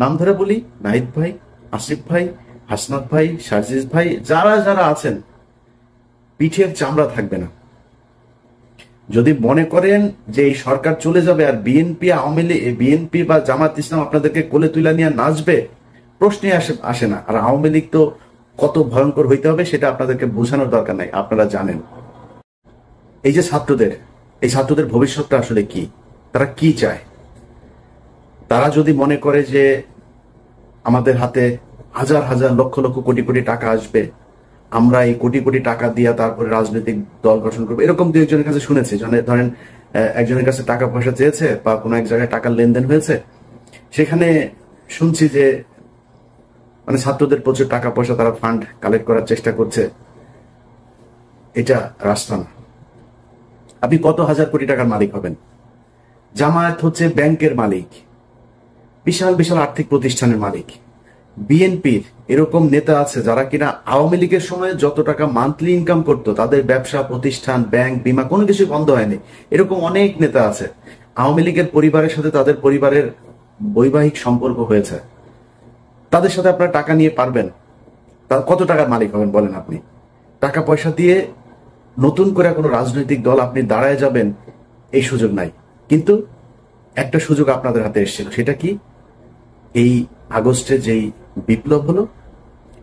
নাম ধরে বলি, নাহিদ ভাই, আসিফ ভাই, হাসনাত ভাই, সাজিদ ভাই, যারা যারা আছেন, পিঠের চামড়া থাকবে না। যদি মনে করেন যে এই সরকার চলে যাবে আর বিএনপি আওয়ামী লীগ, বিএনপি বা জামাত ইসলাম আপনাদেরকে কোলে তুলে নিয়ে নাচবে, প্রশ্নই আসে না। আর আওয়ামী লীগ তো কত ভয়ঙ্কর হইতে হবে সেটা আপনাদেরকে বোঝানোর দরকার নাই, আপনারা জানেন। এই যে ছাত্রদের, এই ছাত্রদের ভবিষ্যৎটা আসলে কি, তারা কি চায়? তারা যদি মনে করে যে আমাদের হাতে হাজার হাজার লক্ষ লক্ষ কোটি কোটি টাকা আসবে, আমরা এই কোটি কোটি টাকা দিয়ে তারপরে রাজনৈতিক দল গঠন করবো, এরকম দু একজনের কাছে শুনেছি। ধরেন একজনের কাছে টাকা পয়সা চেয়েছে বা কোনো এক জায়গায় টাকার লেনদেন হয়েছে, সেখানে শুনছি যে মানে ছাত্রদের প্রচুর টাকা পয়সা তারা ফান্ড কালেক্ট করার চেষ্টা করছে। এটা রাস্তা না। আপনি কত হাজার কোটি টাকার মালিক হবেন? জামায়াত হচ্ছে ব্যাংকের মালিক, বিশাল বিশাল আর্থিক প্রতিষ্ঠানের মালিক। বিএনপির এরকম নেতা আছে যারা কিনা আওয়ামী লীগের সময় যত টাকা মান্থলি ইনকাম করতো, তাদের ব্যবসা প্রতিষ্ঠান, ব্যাংক, বিমা কোনো কিছু বন্ধ হয়নি। এরকম অনেক নেতা আছে। আওয়ামী লীগের পরিবারের সাথে তাদের পরিবারের বৈবাহিক সম্পর্ক হয়েছে। তাদের সাথে আপনারা টাকা নিয়ে পারবেন? কত টাকার মালিক হবেন বলেন আপনি? টাকা পয়সা দিয়ে নতুন করে কোনো রাজনৈতিক দল আপনি দাঁড়ায় যাবেন, এই সুযোগ নাই। কিন্তু একটা সুযোগ আপনাদের হাতে এসেছিল, সেটা কি? এই আগস্টে যেই বিপ্লব হলো,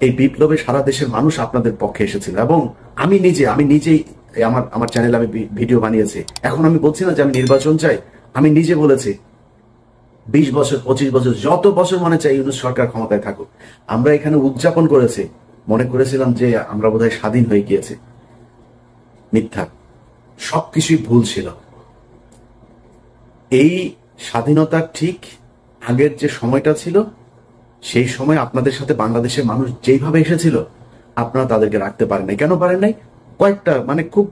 এই বিপ্লবে সারা দেশের মানুষ আপনাদের পক্ষে এসেছিল। এবং আমি নিজেই আমার আমার চ্যানেলে আমি ভিডিও বানিয়েছি। এখন আমি বলছি না যে আমি নির্বাচন চাই, আমি নিজে বলেছি 20 বছর 25 বছর যত বছর মনে চাই ইউনূস সরকার ক্ষমতায় থাকুক। আমরা এখানে উদযাপন করেছি, মনে করেছিলাম যে আমরা বোধহয় স্বাধীন হয়ে গিয়েছি। মিথ্যা, সবকিছুই ভুল ছিল। এই স্বাধীনতার ঠিক আগের যে সময়টা ছিল, সেই সময় আপনাদের সাথে বাংলাদেশের মানুষ যেইভাবে এসেছিল, আপনারা তাদেরকে রাখতে পারেন নাই। কেন পারেন নাই? কয়েকটা, মানে খুব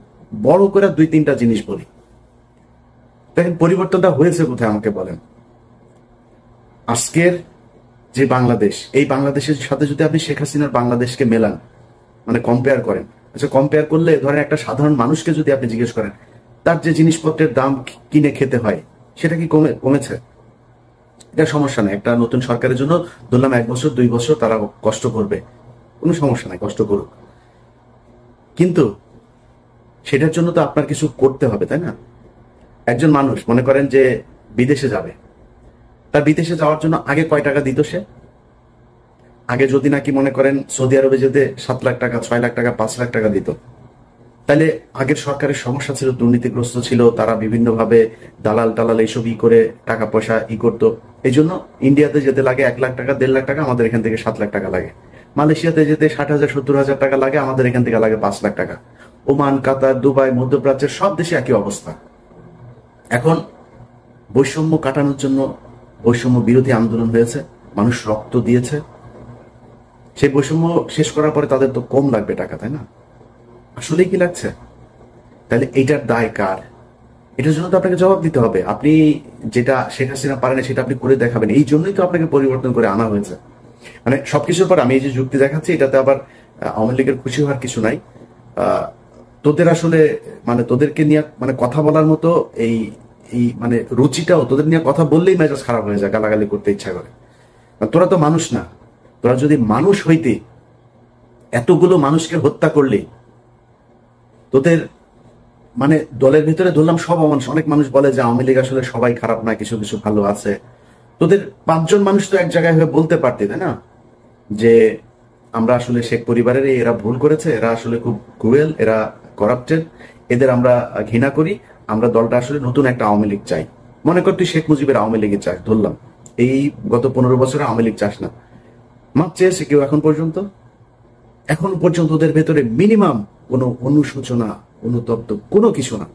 বড় করে 2-3টা জিনিস বলি। দেখেন পরিবর্তনটা হয়েছে কোথায় আমাকে বলেন। আজকের যে বাংলাদেশ, এই বাংলাদেশের সাথে যদি আপনি শেখ হাসিনার বাংলাদেশকে মেলান, মানে কম্পেয়ার করেন, আচ্ছা কম্পেয়ার করলে ধরেন একটা সাধারণ মানুষকে যদি আপনি জিজ্ঞেস করেন তার যে জিনিসপত্রের দাম কিনে খেতে হয়, সেটা কি কমেছে? এটা সমস্যা নাই। একটা নতুন সরকারের জন্য ধরলাম 1 বছর 2 বছর তারা কষ্ট করবে, কোনো সমস্যা নাই, কষ্ট করুক। কিন্তু সেটার জন্য তো আপনার কিছু করতে হবে, তাই না? একজন মানুষ মনে করেন যে বিদেশে যাবে, তার বিদেশে যাওয়ার জন্য আগে কয় টাকা দিত সে? আগে যদি নাকি মনে করেন সৌদি আরবে যেতে 7 লাখ টাকা, 6 লাখ টাকা, 5 লাখ টাকা দিত, তাহলে আগের সরকারের সমস্যা ছিল, দুর্নীতিগ্রস্ত ছিল, তারা বিভিন্নভাবে দালাল টালাল এইসব করে টাকা পয়সা করতো। এই জন্য ইন্ডিয়াতে যেতে লাগে 1 লাখ টাকা, 1.5 লাখ টাকা, আমাদের এখান থেকে 7 লাখ টাকা লাগে। মালয়েশিয়াতে যেতে 60,000 70,000 টাকা লাগে, আমাদের এখান থেকে লাগে 5 লাখ টাকা। ওমান, কাতার, দুবাই, মধ্যপ্রাচ্যের সব দেশে একই অবস্থা। এখন বৈষম্য কাটানোর জন্য বৈষম্য বিরোধী আন্দোলন হয়েছে, মানুষ রক্ত দিয়েছে। সেই বৈষম্য শেষ করার পরে তাদের তো কম লাগবে টাকা, তাই না? আসলেই কি লাগছে? তাহলে এইটার দায় কার? এটার জন্য তো আপনাকে জবাব দিতে হবে। আপনি যেটা শেখ হাসিনা পারেন সেটা আপনি করে দেখাবেন। এই জন্যই তো আপনাকে পরিবর্তন করে আনা হয়েছে। মানে সবকিছুর পর আমি এই যে যুক্তি দেখাচ্ছি, এটাতে আবার আওয়ামী লীগের খুশি হওয়ার কিছু নাই। তোদের আসলে মানে তোদেরকে নিয়ে মানে কথা বলার মতো এই এই মানে রুচিটাও, তোদের নিয়ে কথা বললেই মেজাজ খারাপ হয়ে যায়, গালাগালি করতে ইচ্ছা করে। তোরা তো মানুষ না। তোরা যদি মানুষ হইতে, এতগুলো মানুষকে হত্যা করলি, তোদের মানে দলের ভিতরে ধরলাম সব মানুষ, অনেক মানুষ বলে যে আওয়ামী লীগ আসলে সবাই খারাপ না, কিছু কিছু ভালো আছে। তোদের 5 জন মানুষ তো এক জায়গায় হয়ে বলতে পারতে, তাই না, যে আমরা আসলে শেখ পরিবারের এরা ভুল করেছে, এরা আসলে খুব ক্রুয়েল, এরা করাপ্টেড, এদের আমরা ঘৃণা করি, আমরা দলটা আসলে নতুন একটা আওয়ামী লীগ চাই। মনে কর তুই শেখ মুজিবের আওয়ামী লীগের চাস, ধরলাম এই গত 15 বছরে আওয়ামী লীগ চাস না, মাপ চেয়েছে কেউ এখন পর্যন্ত? এখন পর্যন্ত ওদের ভেতরে মিনিমাম কোনো অনুশোচনা, অনুতপ্ত কোনো কিছু না।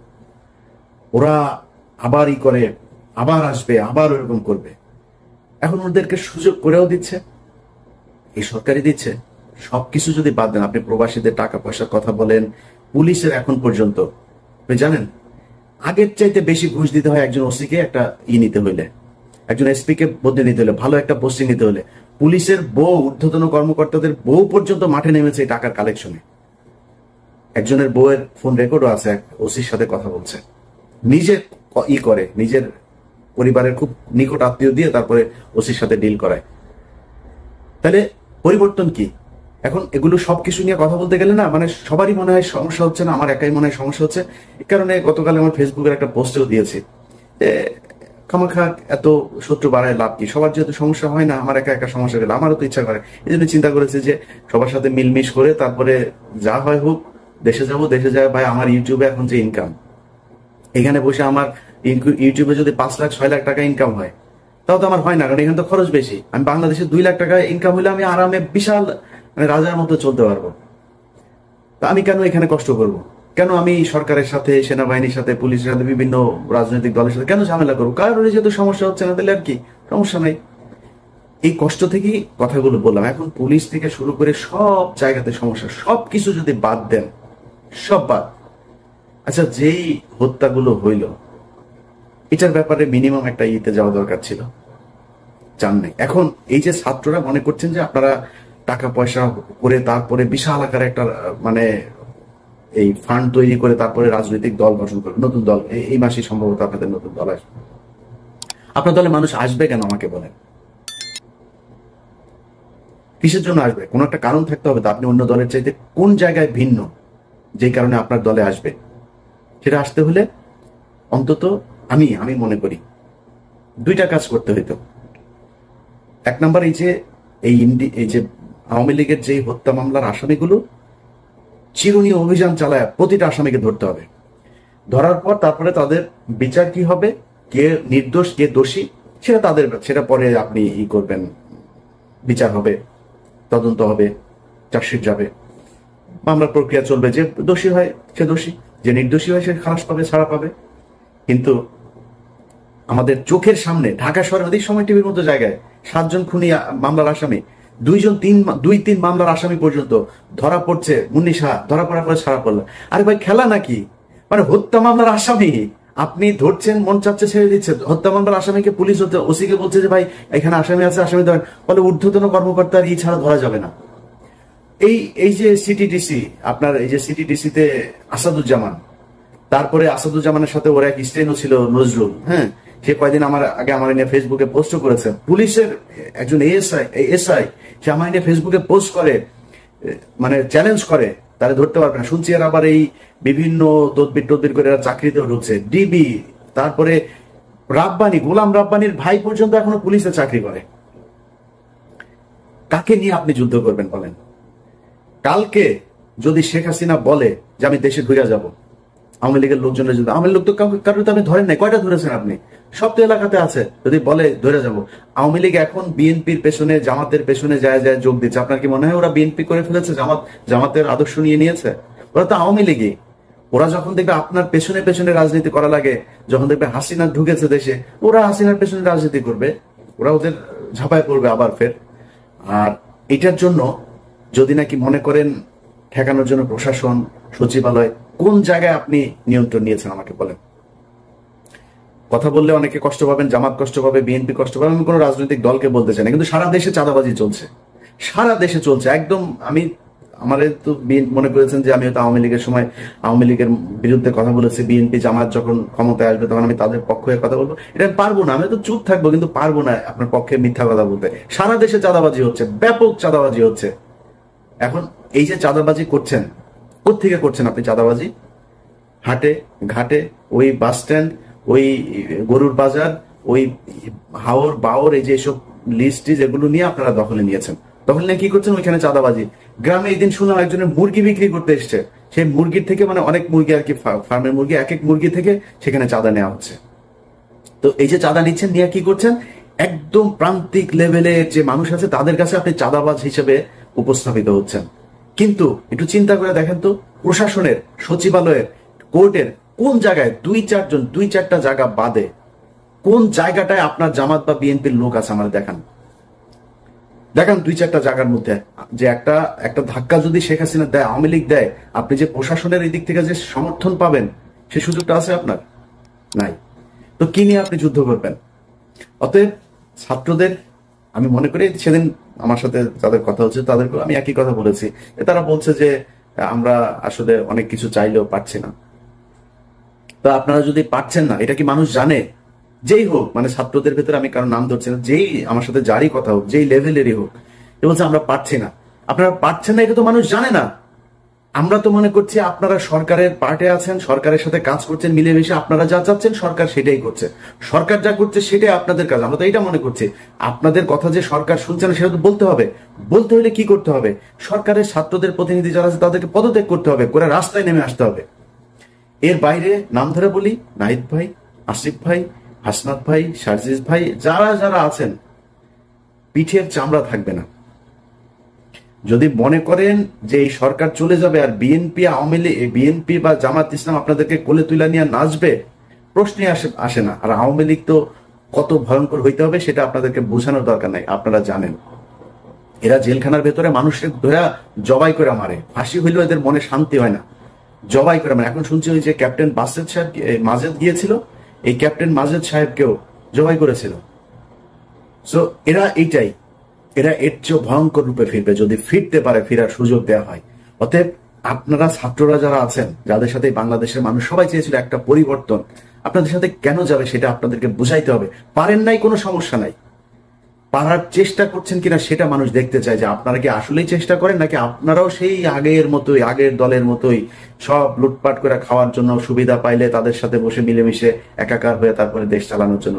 ওরা আবারই করে, আবার আসবে, আবার ওরকম করবে। এখন ওদেরকে সুযোগ করেও দিচ্ছে, এই সরকারই দিচ্ছে। সবকিছু যদি বাদ দেন, আপনি প্রবাসীদের টাকা পয়সার কথা বলেন, পুলিশের এখন পর্যন্ত আপনি জানেন আগের চাইতে বেশি ঘুষ দিতে হয় একজন ওসিকে একটা নিতে হইলে, একজন এসপি কে বদলে নিতে হলে, ভালো একটা পোস্টিং নিতে হলে। পুলিশের বউ, ঊর্ধ্বতন কর্মকর্তাদের বউ পর্যন্ত মাঠে নেমেছে এই টাকার কালেকশনে। একজনের বউয়ের ফোন রেকর্ডও আছে, এক ওসির সাথে কথা বলছে, নিজে করে, নিজের পরিবারের খুব নিকট আত্মীয় দিয়ে তারপরে ওসির সাথে ডিল করায়। তাহলে পরিবর্তন কি? এখন এগুলো সবকিছু নিয়ে কথা বলতে গেলে না মানে সবারই মনে হয় সমস্যা হচ্ছে না, আমার একাই মনে হয় সমস্যা হচ্ছে। এই কারণে গতকাল আমার ফেসবুকের একটা পোস্টেও দিয়েছি যে খামাখা এত শত্রু বাড়ায় লাভ কি, সবার যেহেতু সমস্যা হয় না, আমার একা একা সমস্যা গেলে আমারও তো ইচ্ছা করে। এই জন্য চিন্তা করেছি যে সবার সাথে মিলমিশ করে তারপরে যা হয় হোক দেশে যাব। দেশে যায় ভাই আমার ইউটিউবে এখন যে ইনকাম, এখানে বসে আমার ইউটিউবে যদি 5 লাখ 6 লাখ টাকা ইনকাম হয় তাও তো আমার হয় না, কারণ এখানে তো খরচ বেশি। আমি বাংলাদেশে 2 লাখ টাকা ইনকাম হলে আমি আরামে বিশাল মানে রাজার মতো চলতে পারবো। তা আমি কেন এখানে কষ্ট করব? কেন আমি সরকারের সাথে, সেনাবাহিনীর সাথে, পুলিশের সাথে, বিভিন্ন রাজনৈতিক দলের সাথে কেন ঝামেলা করবো? কারোর যেহেতু সমস্যা হচ্ছে না, তাহলে আর কি সমস্যা নাই। এই কষ্ট থেকেই কথাগুলো বললাম। এখন পুলিশ থেকে শুরু করে সব জায়গাতে সমস্যা, সবকিছু যদি বাদ দেন, সব বাদ। আচ্ছা, যেই হত্যাগুলো হইল এটার ব্যাপারে মিনিমাম একটা ইতে যাওয়া দরকার ছিল, চান নাই। এখন এই যে ছাত্ররা মনে করছেন যে আপনারা টাকা পয়সা করে তারপরে বিশাল আকারে একটা মানে এই ফান্ড তৈরি করে তারপরে রাজনৈতিক দল গঠন করবে, নতুন দল। এই মাসে সম্ভবত আপনাদের নতুন দল আসবে। আপনার দলে মানুষ আসবে কেন আমাকে বলেন? কিসের জন্য আসবে? কোনো একটা কারণ থাকতে হবে তো। আপনি অন্য দলের চাইতে কোন জায়গায় ভিন্ন যেই কারণে আপনার দলে আসবে? সেটা আসতে হলে অন্তত আমি মনে করি 2টা কাজ করতে হইতো। 1 নাম্বার, এই যে আওয়ামী লীগের যে হত্যা মামলার আসামিগুলো চিরুনি অভিযান চালায় প্রতিটা আসামিকে ধরতে হবে। ধরার পর তারপরে তাদের বিচার কি হবে, কে নির্দোষ কে দোষী সেটা পরে আপনি করবেন, বিচার হবে, তদন্ত হবে, চার্জশিট যাবে, মামলার প্রক্রিয়া চলবে। যে দোষী হয় সে দোষী, যে নির্দোষী হয় সে খালাস পাবে, ছাড়া পাবে। কিন্তু আমাদের চোখের সামনে ঢাকা শহরের অধিক সময় টিভির মতো জায়গায় 7 জন খুনি মামলার আসামি, 2-3 মামলার আসামি পর্যন্ত ধরা পড়ছে। মুন্নি শাহ ধরা পড়ার পরে ছাড়া পড়লো। আরে ভাই খেলা নাকি? মানে হত্যা মামলার আসামি আপনি ধরছেন, মন চাচ্ছে ছেড়ে দিচ্ছে। হত্যা মামলার আসামিকে পুলিশ ওসিকে বলছে যে ভাই এখানে আসামি আছে, আসামি ধরেন। বলে ঊর্ধ্বতন কর্মকর্তার ছাড়া ধরা যাবে না। এই যে সিটিডিসি, আপনার এই যে সিটিডিসিতে আসাদুজ্জামান, তারপরে আসাদুজ্জামানের সাথে ওর এক স্টেনও ছিল নজরুল, হ্যাঁ, সে কয়েকদিন আমার নিয়ে ফেসবুকে পোস্ট করেছে। পুলিশের একজন এসআই সে আমার নিয়ে ফেসবুকে পোস্ট করে, মানে চ্যালেঞ্জ করে তারা ধরতে পারবে না। শুনছি আর আবার এই বিভিন্ন তদবির করে এরা চাকরিতেও ঢুকছে। ডিবি, তারপরে গোলাম রাব্বানির ভাই পর্যন্ত এখনো পুলিশে চাকরি করে। কাকে নিয়ে আপনি যুদ্ধ করবেন বলেন? কালকে যদি শেখ হাসিনা বলে যে আমি দেশে ঘুরে যাব, আওয়ামী লীগের লোকজনের যদি, আওয়ামী লোক তো কারোর তো আপনি ধরেন নাই, কয়টা ধরেছেন আপনি? সব তো এলাকাতে আছে। যদি বলে ধরে যাব, আওয়ামী লীগ এখন বিএনপির পেছনে, জামাতের পেছনে যায় যোগ দিচ্ছে। আপনার কি মনে হয় ওরা বিএনপি করে ফেলেছে, জামাতের আদর্শ নিয়ে নিয়েছে? ওরা তো আওয়ামী লীগই। ওরা যখন দেখবে আপনার পেছনে পেছনে রাজনীতি করা লাগে, যখন দেখবে হাসিনা ঢুকেছে দেশে, ওরা হাসিনার পেছনে রাজনীতি করবে, ওরা ওদের ঝাঁপায় পড়বে আবার ফের। আর এটার জন্য যদি নাকি মনে করেন ঠেকানোর জন্য প্রশাসন, সচিবালয়, কোন জায়গায় আপনি নিয়ন্ত্রণ নিয়েছেন আমাকে বলেন? কথা বললে অনেকে কষ্ট পাবেন, জামাত কষ্ট পাবে, বিএনপি কষ্ট পাবে, আমি কোনো রাজনৈতিক দলকে বলতে চাই না, কিন্তু সারা দেশে চাঁদাবাজি চলছে, সারা দেশে চলছে একদম। আমাদের তো মনে করেছেন যে আমি হয়তো আওয়ামী লীগের সময় আওয়ামী লীগের বিরুদ্ধে কথা বলেছি, বিএনপি জামাত যখন ক্ষমতায় আসবে তখন আমি তাদের পক্ষে কথা বলবো। এটা আমি পারবো না, আমি তো চুপ থাকবো, কিন্তু পারবো না আপনার পক্ষে মিথ্যা কথা বলতে। সারা দেশে চাঁদাবাজি হচ্ছে, ব্যাপক চাঁদাবাজি হচ্ছে। এখন এই যে চাঁদাবাজি করছেন, কোত্থেকে করছেন আপনি চাঁদাবাজি? হাটে ঘাটে, ওই বাস স্ট্যান্ড, ওই গরুর বাজার, ওই হাওর বাওর, এই যে এসব লিস্ট এগুলো নিয়ে আপনারা দখলে নিয়েছেন। দখল নিয়ে কি করছেন? ওইখানে চাঁদাবাজি। গ্রামে এই দিন শুনলাম একজনের মুরগি বিক্রি করতে এসছে, সেই মুরগির থেকে, মানে অনেক মুরগি আর কি, ফার্মের মুরগি, এক এক মুরগি থেকে সেখানে চাঁদা নেওয়া হচ্ছে। তো এই যে চাঁদা নিচ্ছেন, নিয়ে কি করছেন? একদম প্রান্তিক লেভেলের যে মানুষ আছে তাদের কাছে আপনি চাঁদাবাজ হিসেবে উপস্থাপিত হচ্ছেন। কিন্তু একটু চিন্তা করে দেখেন তো, প্রশাসনের, সচিবালয়ের, কোর্টের কোন জায়গায় 2-4টা জায়গা বাদে কোন জায়গাটায় আপনার জামাত বা বিএনপির লোক আছে? আমাদের দেখান 2-4টা জায়গার মধ্যে যে একটা ধাক্কা যদি শেখ হাসিনা দেয়, আওয়ামী লীগ দেয়, আপনি যে প্রশাসনের এই দিক থেকে যে সমর্থন পাবেন সে সুযোগটা আছে আপনার? নাই। তো কি নিয়ে আপনি যুদ্ধ করবেন? অতএব ছাত্রদের আমি মনে করি, সেদিন আমার সাথে যাদের কথা হচ্ছে তাদেরকে আমি একই কথা বলেছি। তারা বলছে যে আমরা আসলে অনেক কিছু চাইলেও পারছি না। তা আপনারা যদি পারছেন না, এটা কি মানুষ জানে? যেই হোক, মানে ছাত্রদের ভেতরে আমি কারো নাম ধরছি না, যেই আমার সাথে যারই কথা হোক, যেই লেভেলেরই হোক, এ বলছে আমরা পারছি না। আপনারা পারছেন না এটা তো মানুষ জানে না। আমরা তো মনে করছি আপনারা সরকারের পার্টে আছেন, সরকারের সাথে কাজ করছেন মিলেমিশে, আপনারা যা চাচ্ছেন সরকার সেটাই করছে, সরকার যা করছে সেটাই আপনাদের কাজ। আমরা তো এটা মনে করছি। আপনাদের কথা যে সরকার শুনছে না সেটা তো বলতে হবে। বলতে হলে কি করতে হবে? সরকারের ছাত্রদের প্রতিনিধি যারা আছে তাদেরকে পদত্যাগ করতে হবে, করে রাস্তায় নেমে আসতে হবে। এর বাইরে নাম ধরে বলি, নাহিদ ভাই, আসিফ ভাই, হাসনাত ভাই, সার্জিস ভাই, যারা যারা আছেন, পিঠের চামড়া থাকবে না। যদি মনে করেন যে এই সরকার চলে যাবে আর বিএনপি আওয়ামী লীগ, বিএনপি বা জামাত ইসলাম আপনাদেরকে কোলে তুলে নিয়ে নাচবে, প্রশ্নই আসে না। আর আওয়ামী লীগ তো কত ভয়ঙ্কর হইতে হবে সেটা আপনাদেরকে বোঝানোর দরকার নাই, আপনারা জানেন। এরা জেলখানার ভেতরে মানুষের ধরা জবাই করে মারে, ফাঁসি হইলেও এদের মনে শান্তি হয় না, জবাই করে মারে। এখন শুনছি ওই যে ক্যাপ্টেন বাসেদ সাহেব মাজেদ গিয়েছিল, এই ক্যাপ্টেন মাজেদ সাহেবকেও জবাই করেছিল। সো এরা এইটাই, এরা এর চেয়ে ভয়ঙ্কর রূপে ফিরবে যদি ফিরতে পারে, ফেরার সুযোগ দেওয়া হয়। অতএব আপনারা ছাত্ররা যারা আছেন, যাদের সাথে বাংলাদেশের মানুষ সবাই চেয়েছিল একটা পরিবর্তন, আপনাদের সাথে কেন যাবে সেটা আপনাদেরকে বুঝাইতে হবে। পারেন নাই কোনো সমস্যা নাই, পারার চেষ্টা করছেন কিনা সেটা মানুষ দেখতে চায়, যে আপনারা কি আসলেই চেষ্টা করেন নাকি আপনারাও সেই আগের মতোই, আগের দলের মতোই সব লুটপাট করে খাওয়ার জন্য, সুবিধা পাইলে তাদের সাথে বসে মিলেমিশে একাকার হয়ে তারপরে দেশ চালানোর জন্য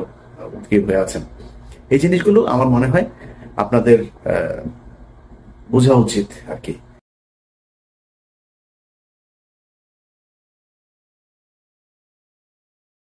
উদ্গ্রীব হয়ে আছেন। এই জিনিসগুলো আমার মনে হয় আপনাদের বোঝা উচিত আর কি।